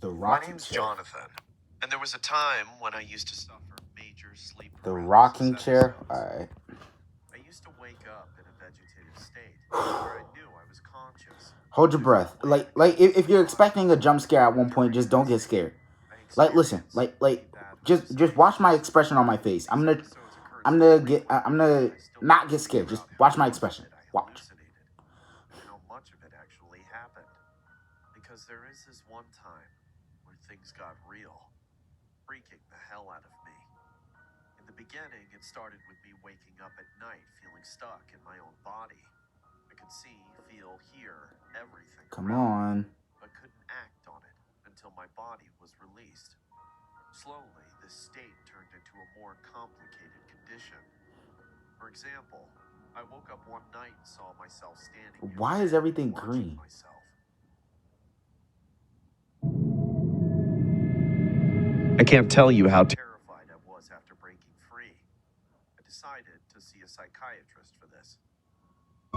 The My rocking name's chair. Jonathan, and there was a time when I used to suffer major sleep The paralysis rocking chair. episodes. All right. I used to wake up in a vegetative state where I knew I was conscious. Hold your There's no breath. way to If control you're my body. expecting a jump scare at one point, During just that don't get state, scared. I Listen. experienced really bad Just watch my hallucinations. expression on my face. These episodes occurred I'm so I'm frequently gonna that I still not can't get scared. figure Just out how watch my much of expression. it I Watch. hallucinated and how much of it actually happened. Because there is this one time where things got real, freaking the hell out of me. In the beginning, it started with me waking up at night feeling stuck in my own body. I could see, feel, hear everything Come around me, on. but couldn't act on it until my body was released. Slowly, this state turned into a more complicated condition. For example, I woke up one night and saw myself standing near Why the is bed, everything watching green? myself. I can't tell you how terrified I was after breaking free. I decided to see a psychiatrist for this.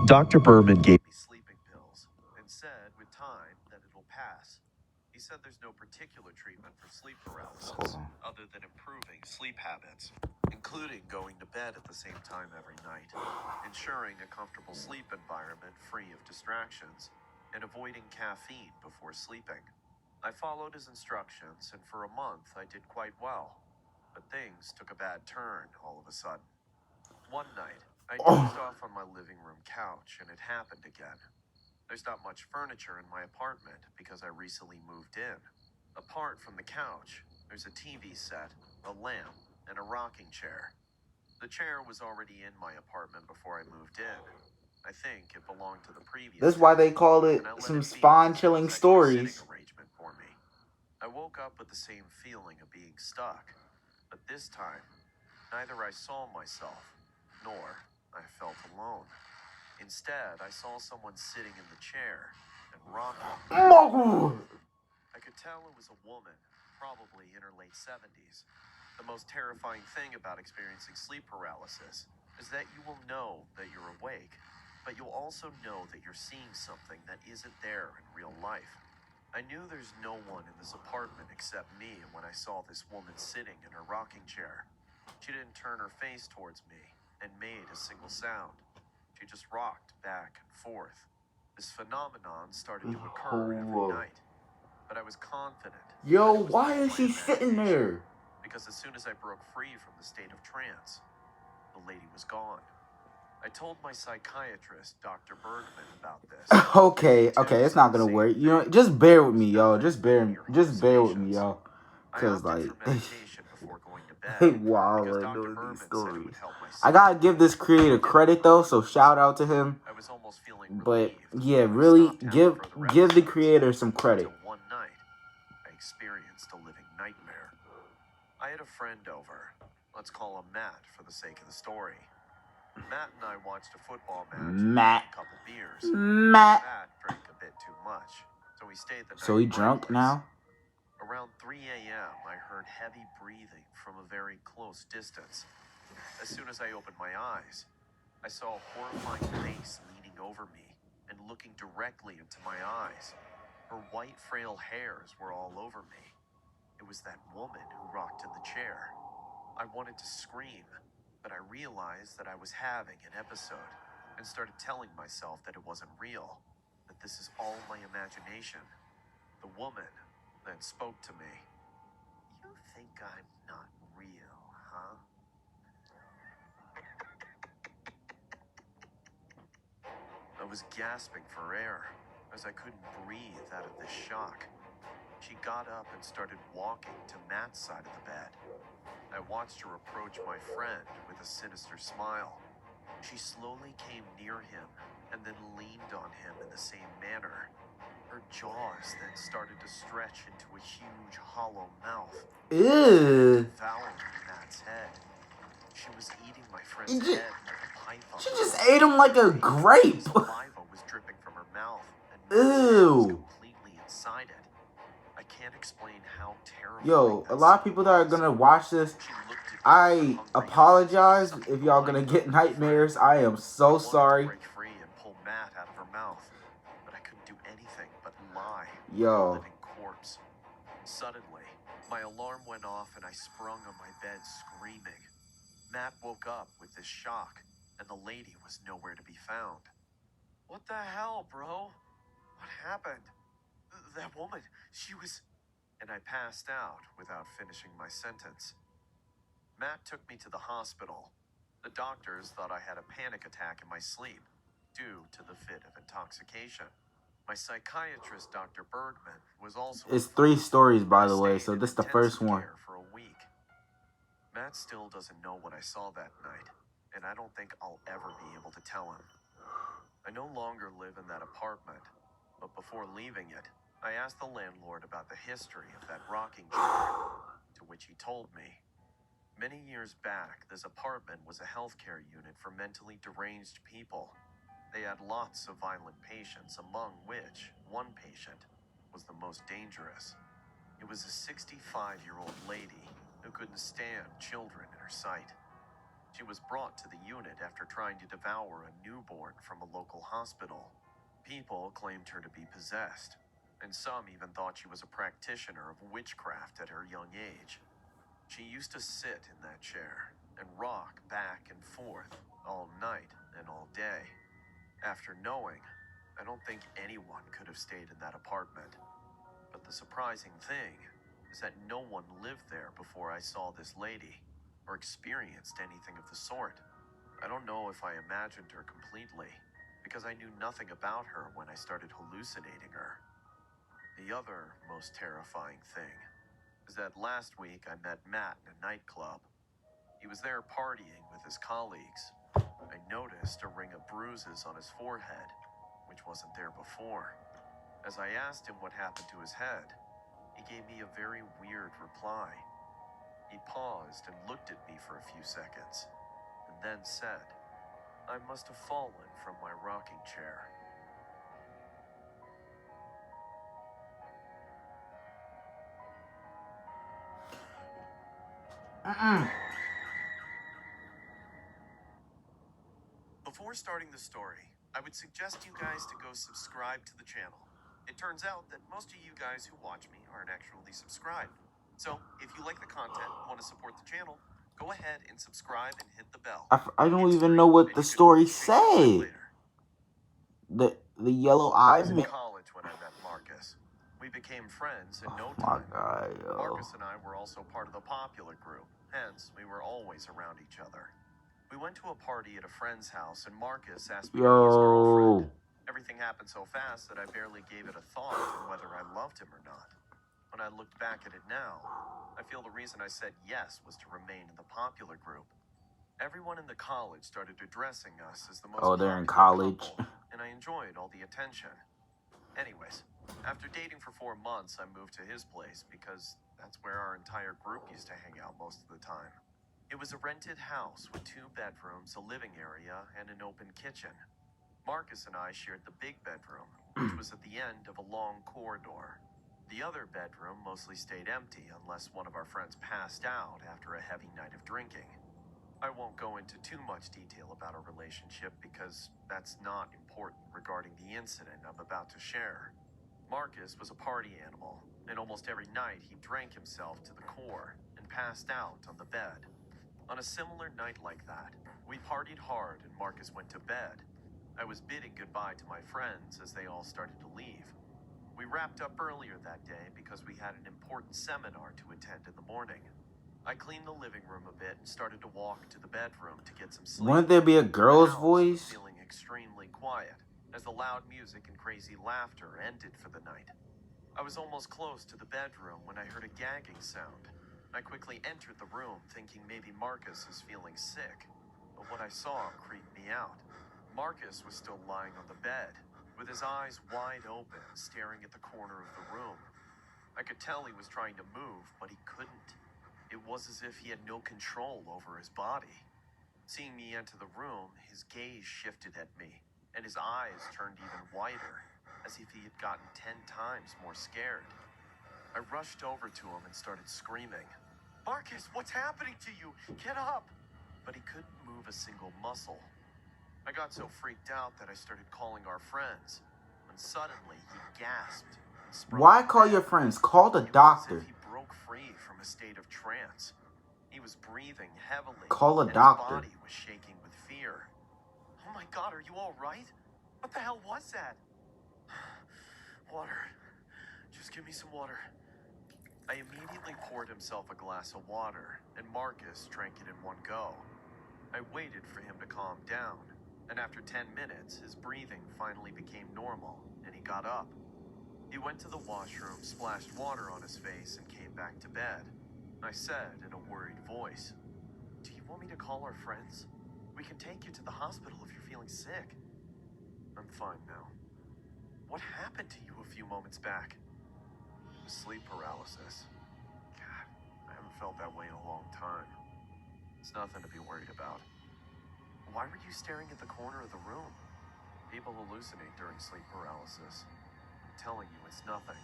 Dr. Berman gave me sleeping pills and said with time that it'll pass. He said there's no particular treatment for sleep paralysis other than improving sleep habits, including going to bed at the same time every night, ensuring a comfortable sleep environment free of distractions, and avoiding caffeine before sleeping. I followed his instructions, and for a month I did quite well. But things took a bad turn all of a sudden. One night, I dozed off on my living room couch, and it happened again. There's not much furniture in my apartment because I recently moved in. Apart from the couch, there's a TV set, a lamp, and a rocking chair. The chair was already in my apartment before I moved in. I think it belonged to the previous That's why they tenant, call it and I let some it be used as spawn-chilling an extra sitting stories. arrangement for me. I woke up with the same feeling of being stuck, but this time, neither I saw myself, nor I felt alone. Instead, I saw someone sitting in the chair and rocking. I could tell it was a woman, probably in her late 70s. The most terrifying thing about experiencing sleep paralysis is that you will know that you're awake, but you'll also know that you're seeing something that isn't there in real life. I knew there's no one in this apartment except me when I saw this woman sitting in her rocking chair. She didn't turn her face towards me and made a single sound. She just rocked back and forth. This phenomenon started to occur every night, but I was confident. Yo, that it was why all is my she sitting imagination, there? because as soon as I broke free from the state of trance, the lady was gone. I told my psychiatrist, Dr. Bergman, about this. Okay, it's not gonna work. You know, just bear with me, yo. Just bear with me, yo. Cause I opted like, for meditation before going to bed, they because wild Dr. doing Bergman these said it stories. would help my I sleep. gotta give this creator credit though, so shout out to him. I was almost feeling But relieved. yeah, when I really stopped having further give the episodes, creator some credit. until one night, I experienced a living nightmare. I had a friend over. Let's call him Matt for the sake of the story. Matt and I watched a football match and had a couple beers. Matt. Matt drank a bit too much, so he stayed the night. So he at my drunk place. now? Around 3 a.m., I heard heavy breathing from a very close distance. As soon as I opened my eyes, I saw a horrifying face leaning over me and looking directly into my eyes. Her white, frail hairs were all over me. It was that woman who rocked in the chair. I wanted to scream, but I realized that I was having an episode and started telling myself that it wasn't real, that this is all my imagination. The woman then spoke to me. You think I'm not real, huh? I was gasping for air as I couldn't breathe out of this shock. She got up and started walking to Matt's side of the bed. I watched her approach my friend with a sinister smile. She slowly came near him and then leaned on him in the same manner. Her jaws then started to stretch into a huge hollow mouth. Ew. Devouring Matt's head. She was eating my friend's head like a python. She just ate him like a grape. Saliva was dripping from her mouth, and was Ew. completely inside it. I can't explain how terrifying. Yo, a lot of people that are gonna watch this, I apologize if y'all gonna get nightmares. I am so sorry. Break free and pull Matt out of her mouth, but I couldn't do anything but lie. Yo. Living corpse. Suddenly, my alarm went off and I sprung on my bed screaming. Matt woke up with this shock, and the lady was nowhere to be found. What the hell, bro? What happened? That woman, she was... And I passed out without finishing my sentence. Matt took me to the hospital. The doctors thought I had a panic attack in my sleep due to the fit of intoxication. My psychiatrist, Dr. Bergman, was also It's 3 involved. stories, by I the way, stayed so in this is the first intensive one. care for a week. Matt still doesn't know what I saw that night, and I don't think I'll ever be able to tell him. I no longer live in that apartment, but before leaving it, I asked the landlord about the history of that rocking chair, to which he told me. Many years back, this apartment was a healthcare unit for mentally deranged people. They had lots of violent patients, among which one patient was the most dangerous. It was a 65-year-old lady who couldn't stand children in her sight. She was brought to the unit after trying to devour a newborn from a local hospital. People claimed her to be possessed, and some even thought she was a practitioner of witchcraft at her young age. She used to sit in that chair and rock back and forth all night and all day. After knowing, I don't think anyone could have stayed in that apartment. But the surprising thing is that no one lived there before I saw this lady or experienced anything of the sort. I don't know if I imagined her completely, because I knew nothing about her when I started hallucinating her. The other most terrifying thing is that last week I met Matt in a nightclub. He was there partying with his colleagues. I noticed a ring of bruises on his forehead, which wasn't there before. As I asked him what happened to his head, he gave me a very weird reply. He paused and looked at me for a few seconds, and then said, "I must have fallen from my rocking chair." Before starting the story, I would suggest you guys to go subscribe to the channel. It turns out that most of you guys who watch me aren't actually subscribed. So, if you like the content and want to support the channel, go ahead and subscribe and hit the bell. I don't It's even free, know what and the you can story always change your mind said. later. The yellow I eye was in man. college when I met Marcus. We became friends in no Oh my time. god, yo. Marcus and I were also part of the popular group, hence we were always around each other. We went to a party at a friend's house, and Marcus asked me to be his girlfriend. Everything happened so fast that I barely gave it a thought on whether I loved him or not. When I looked back at it now, I feel the reason I said yes was to remain in the popular group. Everyone in the college started addressing us as the most They're in popular college. couple, and I enjoyed all the attention. Anyways, after dating for 4 months, I moved to his place because that's where our entire group used to hang out most of the time. It was a rented house with 2 bedrooms, a living area, and an open kitchen. Marcus and I shared the big bedroom, which was at the end of a long corridor. The other bedroom mostly stayed empty unless one of our friends passed out after a heavy night of drinking. I won't go into too much detail about our relationship because that's not important regarding the incident I'm about to share. Marcus was a party animal, and almost every night he drank himself to the core and passed out on the bed. On a similar night like that, we partied hard and Marcus went to bed. I was bidding goodbye to my friends as they all started to leave. We wrapped up earlier that day because we had an important seminar to attend in the morning. I cleaned the living room a bit and started to walk to the bedroom to get some sleep. Wouldn't there be a girl's The house was voice? feeling extremely quiet as the loud music and crazy laughter ended for the night. I was almost close to the bedroom when I heard a gagging sound. I quickly entered the room thinking maybe Marcus is feeling sick, but what I saw creeped me out. Marcus was still lying on the bed, with his eyes wide open, staring at the corner of the room. I could tell he was trying to move, but he couldn't. It was as if he had no control over his body. Seeing me enter the room, his gaze shifted at me, and his eyes turned even wider, as if he had gotten 10 times more scared. I rushed over to him and started screaming, "Marcus, what's happening to you? Get up!" But he couldn't move a single muscle. I got so freaked out that I started calling our friends, when suddenly he gasped and sprung Why on call bed. your friends? Call the It was as doctor. if he broke free from a state of trance. He was breathing heavily. Call a and doctor. his body was shaking with fear. Oh my God, are you all right? What the hell was that? Water. Just give me some water. I immediately poured himself a glass of water, and Marcus drank it in one go. I waited for him to calm down, and after 10 minutes, his breathing finally became normal, and he got up. He went to the washroom, splashed water on his face, and came back to bed. I said in a worried voice, "Do you want me to call our friends? We can take you to the hospital if you're feeling sick." "I'm fine now." "What happened to you a few moments back?" "Sleep paralysis." God, I haven't felt that way in a long time. It's nothing to be worried about. "Why were you staring at the corner of the room?" "People hallucinate during sleep paralysis. I'm telling you, it's nothing."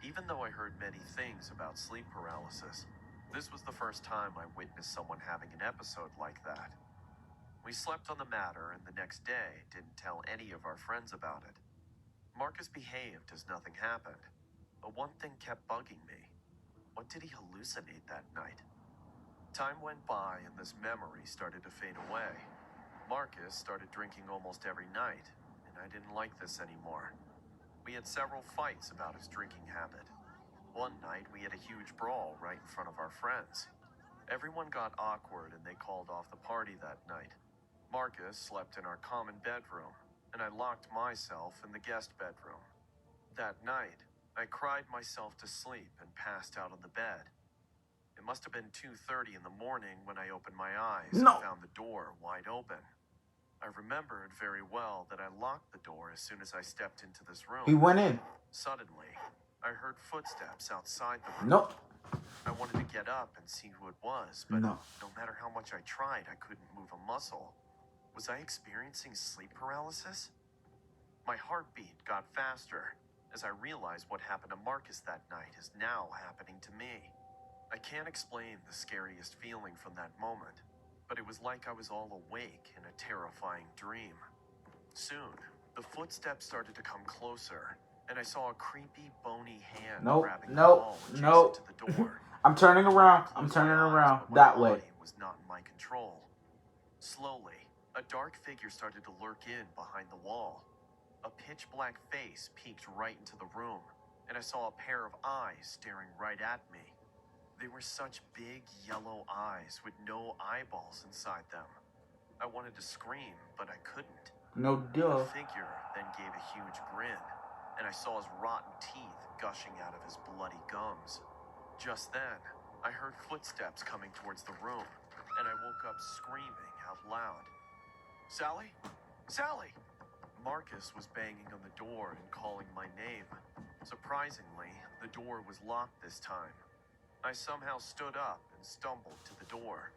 Even though I heard many things about sleep paralysis, this was the first time I witnessed someone having an episode like that. We slept on the matter, and the next day didn't tell any of our friends about it. Marcus behaved as nothing happened, but one thing kept bugging me. What did he hallucinate that night? Time went by, and this memory started to fade away. Marcus started drinking almost every night, and I didn't like this anymore. We had several fights about his drinking habit. One night, we had a huge brawl right in front of our friends. Everyone got awkward, and they called off the party that night. Marcus slept in our common bedroom, and I locked myself in the guest bedroom. That night, I cried myself to sleep and passed out on the bed. It must have been 2:30 in the morning when I opened my eyes No. and found the door wide open. I remembered very well that I locked the door as soon as I stepped into this room. He went in. Suddenly, I heard footsteps outside the room. Nope. I wanted to get up and see who it was, but No. no matter how much I tried, I couldn't move a muscle. Was I experiencing sleep paralysis? My heartbeat got faster as I realized what happened to Marcus that night is now happening to me. I can't explain the scariest feeling from that moment, but it was like I was all awake in a terrifying dream. Soon, the footsteps started to come closer, and I saw a creepy, bony hand grabbing the wall adjacent to the door. I'm turning around. I I'm closed my turning eyes, around. but my That way. body was not in my control. Slowly, a dark figure started to lurk in behind the wall. A pitch-black face peeked right into the room, and I saw a pair of eyes staring right at me. They were such big yellow eyes with no eyeballs inside them. I wanted to scream, but I couldn't. No duh. The figure then gave a huge grin, and I saw his rotten teeth gushing out of his bloody gums. Just then, I heard footsteps coming towards the room, and I woke up screaming out loud. "Sally? Sally!" Marcus was banging on the door and calling my name. Surprisingly, the door was locked this time. I somehow stood up and stumbled to the door.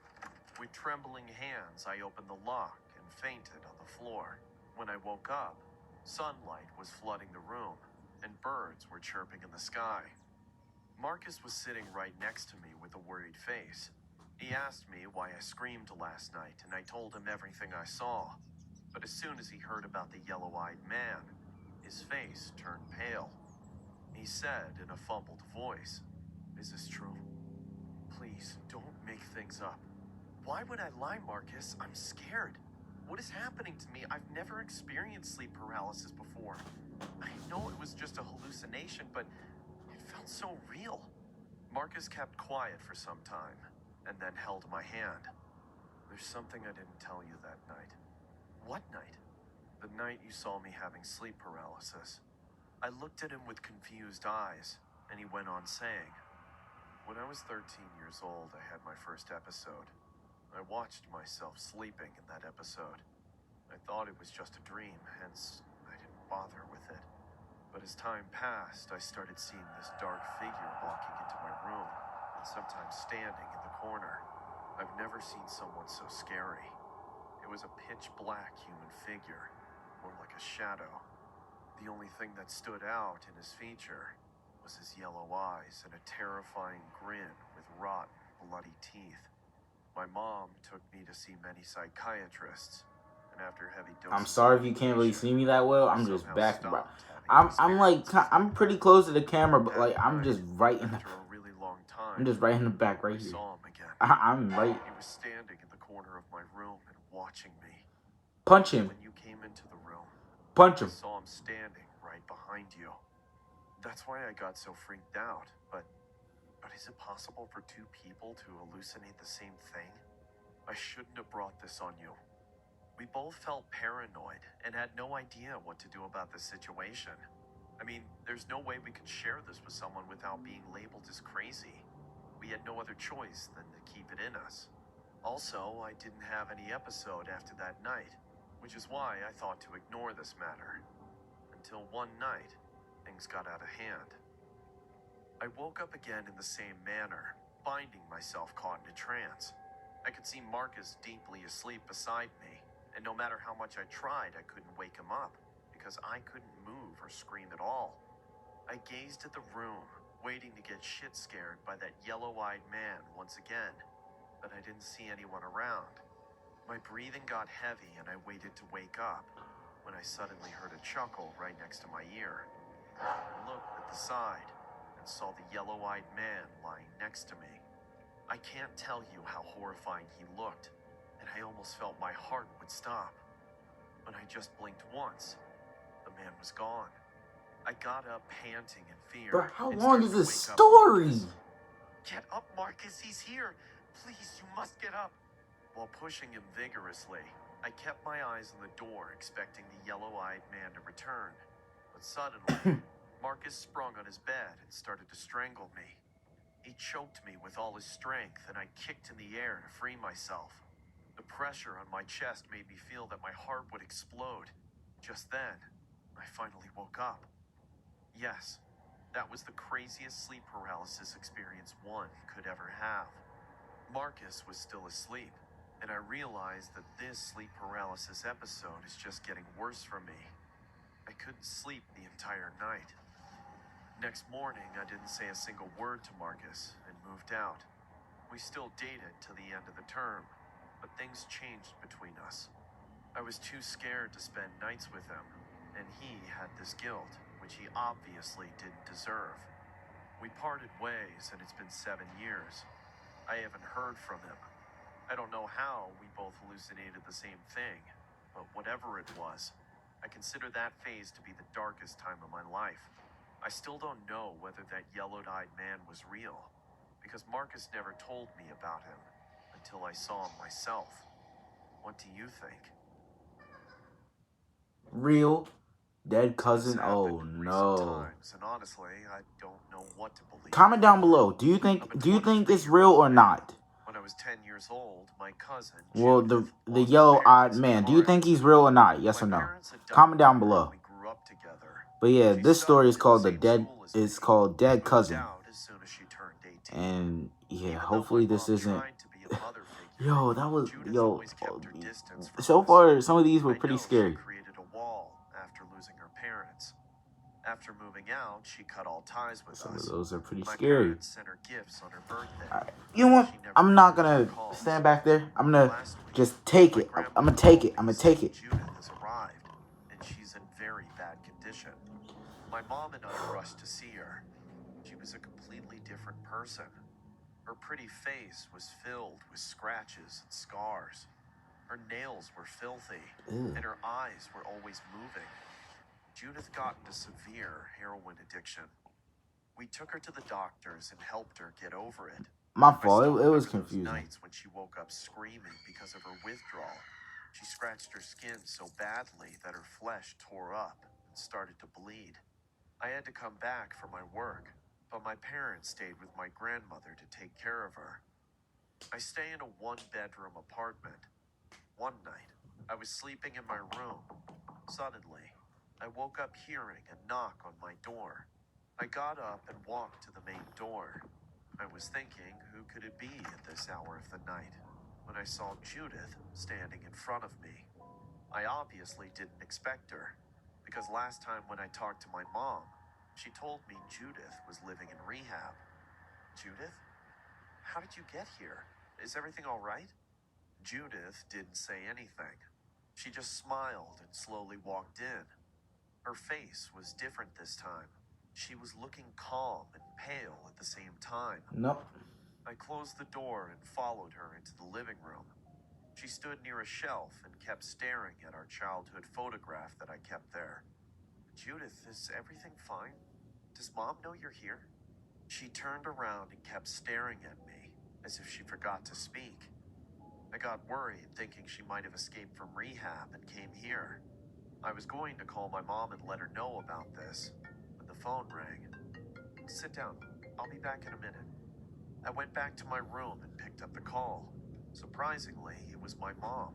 With trembling hands, I opened the lock and fainted on the floor. When I woke up, sunlight was flooding the room, and birds were chirping in the sky. Marcus was sitting right next to me with a worried face. He asked me why I screamed last night, and I told him everything I saw. But as soon as he heard about the yellow-eyed man, his face turned pale. He said in a fumbled voice, "Is this true? Please, don't make things up." "Why would I lie, Marcus? I'm scared. What is happening to me? I've never experienced sleep paralysis before. I know it was just a hallucination, but it felt so real." Marcus kept quiet for some time, and then held my hand. "There's something I didn't tell you that night." "What night?" "The night you saw me having sleep paralysis." I looked at him with confused eyes, and he went on saying, "When I was 13 years old, I had my first episode. I watched myself sleeping in that episode. I thought it was just a dream, hence I didn't bother with it. But as time passed, I started seeing this dark figure walking into my room, and sometimes standing in the corner. I've never seen someone so scary. It was a pitch-black human figure, more like a shadow. The only thing that stood out in his feature was his yellow eyes and a terrifying grin with rotten, bloody teeth. My mom took me to see many psychiatrists, and after heavy doses I'm sorry if you can't really see me that well. I'm just back. I'm pretty close to the camera, but like I'm just right in the. After a really long time, I'm just right in the back, right I here. saw him again. I'm right. He was standing in the corner of my room and watching me. Punch him. When you came into the room, Punch I him. saw him standing right behind you. That's why I got so freaked out. But is it possible for two people to hallucinate the same thing? I shouldn't have brought this on you. We both felt paranoid and had no idea what to do about the situation. I mean, there's no way we could share this with someone without being labeled as crazy. We had no other choice than to keep it in us. Also, I didn't have any episode after that night, which is why I thought to ignore this matter. Until one night, things got out of hand. I woke up again in the same manner, finding myself caught in a trance. I could see Marcus deeply asleep beside me, and no matter how much I tried, I couldn't wake him up, because I couldn't move or scream at all. I gazed at the room, waiting to get shit scared by that yellow-eyed man once again, but I didn't see anyone around. My breathing got heavy and I waited to wake up, when I suddenly heard a chuckle right next to my ear. I looked at the side and saw the yellow-eyed man lying next to me. I can't tell you how horrifying he looked, and I almost felt my heart would stop. When I just blinked once, the man was gone. I got up panting in fear. Bro, how and long started is to this wake up story? Marcus. Get up, Marcus, he's here. Please, you must get up. While pushing him vigorously, I kept my eyes on the door, expecting the yellow-eyed man to return. But suddenly, Marcus sprung on his bed and started to strangle me. He choked me with all his strength, and I kicked in the air to free myself. The pressure on my chest made me feel that my heart would explode. Just then, I finally woke up. Yes, that was the craziest sleep paralysis experience one could ever have. Marcus was still asleep, and I realized that this sleep paralysis episode is just getting worse for me. I couldn't sleep the entire night. Next morning, I didn't say a single word to Marcus and moved out. We still dated to the end of the term, but things changed between us. I was too scared to spend nights with him, and he had this guilt, which he obviously didn't deserve. We parted ways, and it's been 7 years. I haven't heard from him. I don't know how we both hallucinated the same thing, but whatever it was, I consider that phase to be the darkest time of my life. I still don't know whether that yellow-eyed man was real, because Marcus never told me about him until I saw him myself. What do you think? Real dead This cousin. happened Oh in recent no. times, and honestly, I don't know what to believe. Comment down below. Do you think it's real or not? When I was 10 years old, my cousin, Well, Judith, the lost yellow-eyed her parents in man. a Do you car think he's accident. real or not? Yes My or no? parents adopted Comment down her, below. and we grew up together. But yeah, She this story is studied at called the the same dead. school as It's me, called Dead moved Cousin. out as soon as she turned 18. And yeah, Even though hopefully my this mom isn't. tried to be a mother figure, Yo, that was Judith yo. always kept her distance from So us. far, some of these were I pretty know scary. she created a wall after losing her parents. After moving out, she cut all ties with Some us. of those are pretty My scary. parents sent her gifts on her birthday. Alright. You know what? She never I'm not returned gonna her calls. stand back there. I'm gonna Last week, just take my it. I'm grandmother gonna take it. called I'm me gonna take saying it. Judith has arrived, and she's in very bad condition. My mom and I rushed to see her. She was a completely different person. Her pretty face was filled with scratches and scars. Her nails were filthy, Ew. and her eyes were always moving. Judith got into severe heroin addiction. We took her to the doctors and helped her get over it. My I fault. still It was remember those confusing. nights when she woke up screaming because of her withdrawal. She scratched her skin so badly that her flesh tore up and started to bleed. I had to come back for my work, but my parents stayed with my grandmother to take care of her. I stay in a one-bedroom apartment. One night, I was sleeping in my room. Suddenly, I woke up hearing a knock on my door. I got up and walked to the main door. I was thinking, who could it be at this hour of the night, when I saw Judith standing in front of me. I obviously didn't expect her, because last time when I talked to my mom, she told me Judith was living in rehab. Judith? How did you get here? Is everything all right? Judith didn't say anything. She just smiled and slowly walked in. Her face was different this time. She was looking calm and pale at the same time. Nope. I closed the door and followed her into the living room. She stood near a shelf and kept staring at our childhood photograph that I kept there. Judith, is everything fine? Does Mom know you're here? She turned around and kept staring at me, as if she forgot to speak. I got worried, thinking she might have escaped from rehab and came here. I was going to call my mom and let her know about this, when the phone rang. Sit down. I'll be back in a minute. I went back to my room and picked up the call. Surprisingly, it was my mom.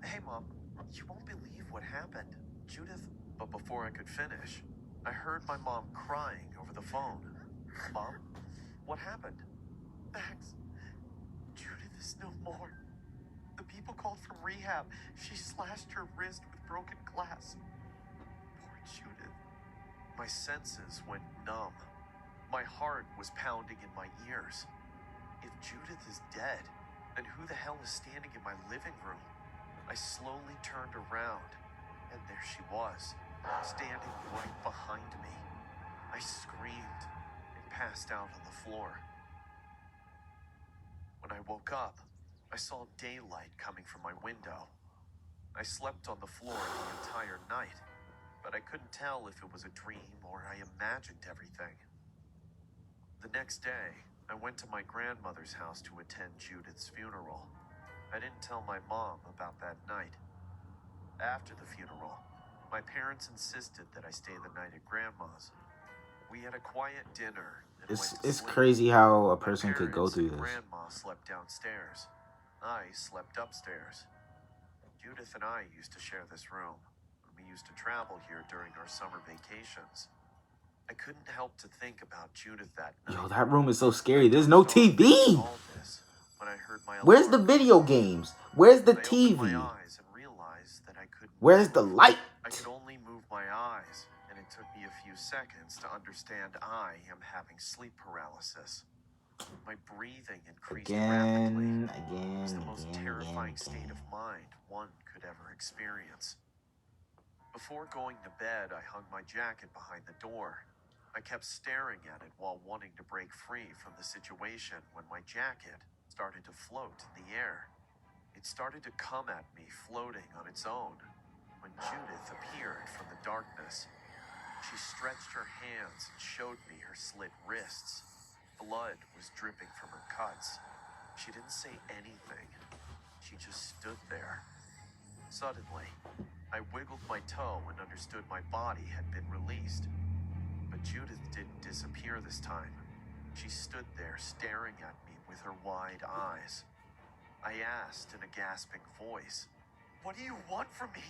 Hey, Mom, you won't believe what happened. Judith. But before I could finish, I heard my mom crying over the phone. Mom, what happened? Max, Judith is no more. The people called from rehab. She slashed her wrist with broken glass. Poor Judith. My senses went numb. My heart was pounding in my ears. If Judith is dead, then who the hell is standing in my living room? I slowly turned around, and there she was, standing right behind me. I screamed and passed out on the floor. When I woke up, I saw daylight coming from my window. I slept on the floor the entire night, but I couldn't tell if it was a dream or I imagined everything. The next day, I went to my grandmother's house to attend Judith's funeral. I didn't tell my mom about that night. After the funeral, my parents insisted that I stay the night at Grandma's. We had a quiet dinner and went to It's sleep. crazy how a My person could go parents through and this. Grandma slept downstairs. I slept upstairs. Judith and I used to share this room, and we used to travel here during our summer vacations. I couldn't help to think about Judith that night. Yo, that room is so I scary. There's no dozed off TV. thinking all this when I heard my Where's the alarm video go. games? Where's the I opened my TV? eyes and realized that I couldn't Where's the move. light? I could only move my eyes, and it took me a few seconds to understand I am having sleep paralysis. My breathing increased rapidly. It was the most terrifying state of mind one could ever experience. Before going to bed, I hung my jacket behind the door. I kept staring at it while wanting to break free from the situation when my jacket started to float in the air. It started to come at me floating on its own when Judith appeared from the darkness. She stretched her hands and showed me her slit wrists. Blood was dripping from her cuts. She didn't say anything. She just stood there. Suddenly, I wiggled my toe and understood my body had been released. But Judith didn't disappear this time. She stood there staring at me with her wide eyes. I asked in a gasping voice, "What do you want from me?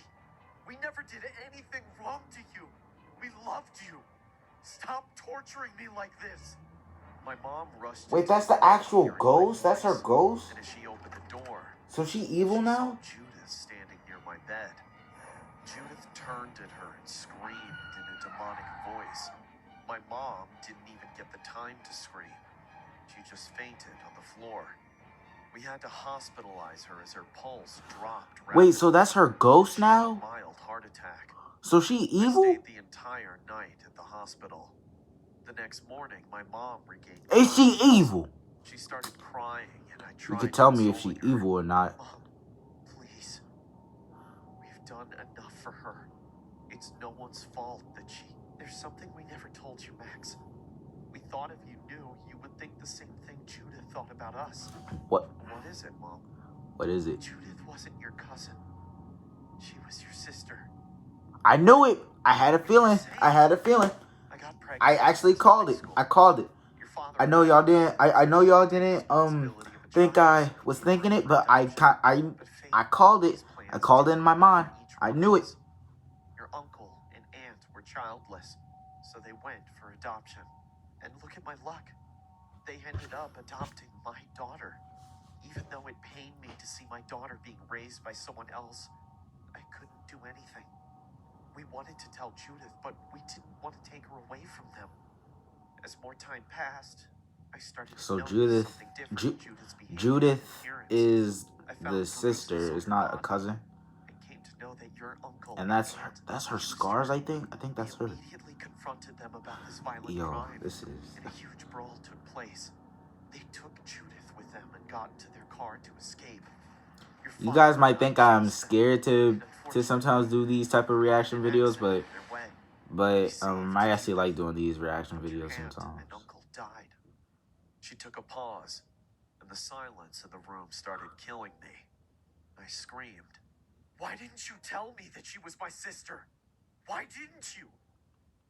We never did anything wrong to you. We loved you. Stop torturing me like this." My mom rushed. Wait, into that's the the room, actual hearing my ghost? That's her voice. ghost? And as she opened the door, So she evil she now? saw Judith standing near my bed. Judith turned at her and screamed in a demonic voice. My mom didn't even get the time to scream. She just fainted on the floor. We had to hospitalize her as her pulse dropped rapidly. Wait, so that's her ghost She had a now? mild heart attack. So she I evil? stayed the entire night at the hospital. The next morning, my mom regained Is she consciousness. evil? She started crying, and I You tried could tell me if consoling she her. evil or not. Mom, please. We've done enough for her. It's no one's fault that she... There's something we never told you, Max. We thought if you knew, you would think the same thing Judith thought about us. What? What is it, Mom? What is it? Judith wasn't your cousin. She was your sister. I knew it. I had a feeling. I had a feeling. I got pregnant. I actually called it. I called it. Your father I know y'all didn't. I know y'all didn't think I was thinking it, but I called it. I called it in my mind. I knew it. Your uncle and aunt were childless, so they went for adoption. And look at my luck. They ended up adopting my daughter. Even though it pained me to see my daughter being raised by someone else, I couldn't do anything. We wanted to tell Judith, but we didn't want to take her away from them. As more time passed, I started to notice something different in Judith's behavior and Judith appearance. is I found the bruises sister. on It's her not a body cousin. and came to know that your uncle And that's her scars, I think. I think that's her. Immediately confronted them about this violent Yo, crime. this is... And a huge brawl took place. They took Judith with them and got into their car to escape. You guys might think I'm scared to sometimes do these type of reaction videos, but I actually like doing these reaction videos sometimes. And Uncle died. She took a pause, and the silence in the room started killing me. I screamed, "Why didn't you tell me that she was my sister? Why didn't you?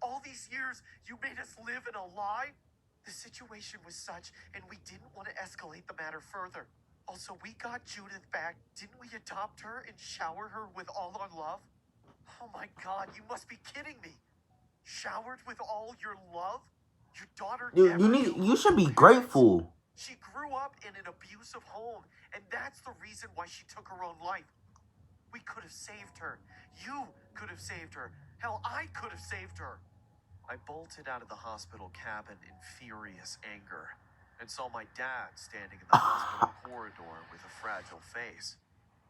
All these years, you made us live in a lie?" The situation was such, and we didn't want to escalate the matter further. Also, we got Judith back. Didn't we adopt her and shower her with all our love? Oh my God, you must be kidding me. Showered with all your love? Your daughter You should be grateful. She grew up in an abusive home, and that's the reason why she took her own life. We could have saved her. You could have saved her. Hell, I could have saved her. I bolted out of the hospital cabin in furious anger and saw my dad standing in the hospital corridor with a fragile face.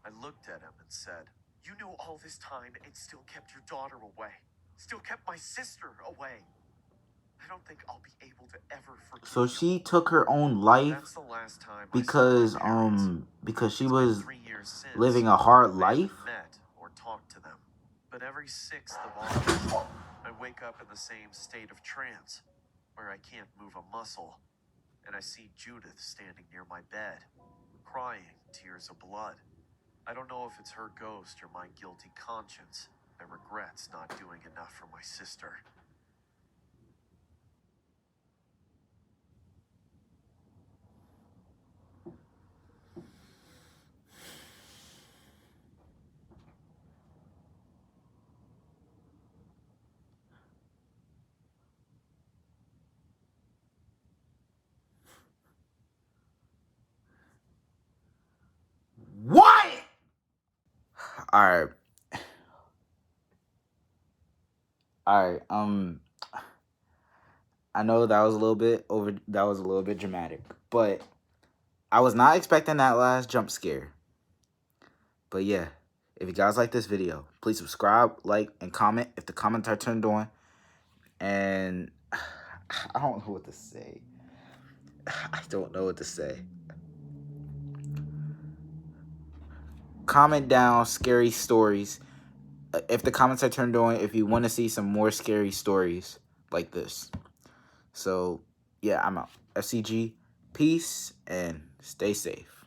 I looked at him and said, "You knew all this time and still kept your daughter away. Still kept my sister away. I don't think I'll be able to ever forgive you." So she took her own life That's the last time because she was living a hard life. Met or talked to them. But every 6th of August, I wake up in the same state of trance, where I can't move a muscle, and I see Judith standing near my bed, crying tears of blood. I don't know if it's her ghost or my guilty conscience that regrets not doing enough for my sister. What? All right. I know that was a little bit dramatic, but I was not expecting that last jump scare. But yeah, if you guys like this video, please subscribe, like, and comment if the comments are turned on. And I don't know what to say. I don't know what to say. Comment down scary stories. If the comments are turned on, if you want to see some more scary stories like this. So, yeah, I'm out. FCG, peace, and stay safe.